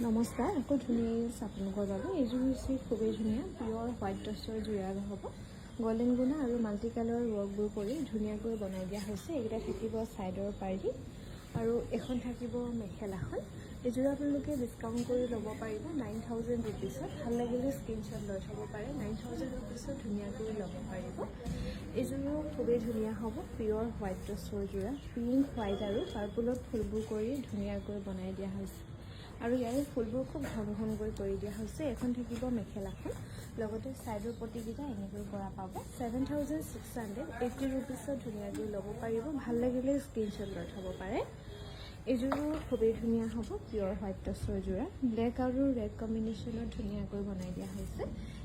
নমস্কাৰ, আকৌ ধুনীয়া আপোনালোকৰ বাবে এইযোৰ হৈছে খুবেই ধুনীয়া পিয়ৰ হোৱাইট টচৰ যোৰা হ'ব। গল্ডেন গুণা আৰু মাল্টি কালাৰৰ ৱৰ্কবোৰ কৰি ধুনীয়াকৈ বনাই দিয়া হৈছে। এইকেইটা থাকিব ছাইডৰ পাৰি আৰু এখন থাকিব মেখেলাখন। এইযোৰ আপোনালোকে ডিছকাউণ্ট কৰি ল'ব পাৰিব 9000 ৰুপিছত। ভাল লাগিলে স্ক্ৰীনশ্বট লৈ থ'ব পাৰে। 9000 ৰুপিছত ধুনীয়াকৈ ল'ব পাৰিব। এইযোৰো খুবেই ধুনীয়া হ'ব, পিয়ৰ হোৱাইট টচৰ যোৰা। পিংক, হোৱাইট আৰু পাৰ্পলত ফুলবোৰ কৰি ধুনীয়াকৈ বনাই দিয়া হৈছে আৰু ইয়াৰে ফুলবোৰ খুব ঘন ঘনকৈ কৰি দিয়া হৈছে। এখন থাকিব মেখেলাখন, লগতে ছাইডৰ পটিকেইটা এনেকৈ কৰা পাব। 7680 ৰুপিছত ধুনীয়াকৈ ল'ব পাৰিব। ভাল লাগিলে স্ক্ৰীনশ্বট লৈ থ'ব পাৰে। এইযোৰো খুবেই ধুনীয়া হ'ব, পিয়ৰ হোৱাইট টচৰ যোৰা। ব্লেক আৰু ৰেড কম্বিনেশ্যনত ধুনীয়াকৈ বনাই দিয়া হৈছে।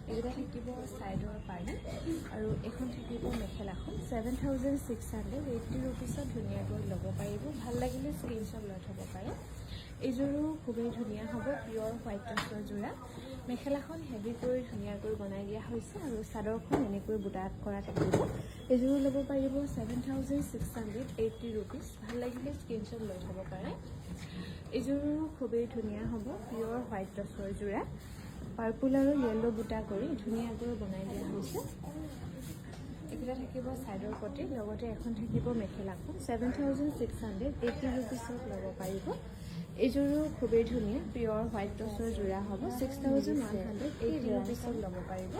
এইকেইটা থাকিব ছাইডৰ পাৰি আৰু এখন থাকিব মেখেলাখন। 7680 ৰুপিছত ধুনীয়াকৈ ল'ব পাৰিব। ভাল লাগিলে স্ক্ৰীনশ্বট লৈ থ'ব পাৰে। এইযোৰো খুবেই ধুনীয়া হ'ব, পিয়ৰ হোৱাইট টচৰ যোৰা। মেখেলাখন হেভি কৰি ধুনীয়াকৈ বনাই দিয়া হৈছে আৰু চাদৰখন এনেকৈ বুটা কৰা থাকিব। এইযোৰো ল'ব পাৰিব 7680 ৰুপিছ। ভাল লাগিলে স্ক্ৰীনশ্বট লৈ থ'ব পাৰে। এইযোৰো খুবেই ধুনীয়া হ'ব, পিয়ৰ হোৱাইট টচৰ যোৰা। পাৰ্পল আৰু য়েল্ল' বুটা কৰি ধুনীয়াকৈ বনাই দিয়া হৈছে। এইকেইটা থাকিব ছাইডৰ পটি, লগতে এখন থাকিব মেখেলাখন। 7680 ৰুপিছত ল'ব পাৰিব। এইযোৰো খুবেই ধুনীয়া, পিয়ৰ হোৱাইট টচৰ যোৰা হ'ব। 6180 ৰুপিছত ল'ব পাৰিব।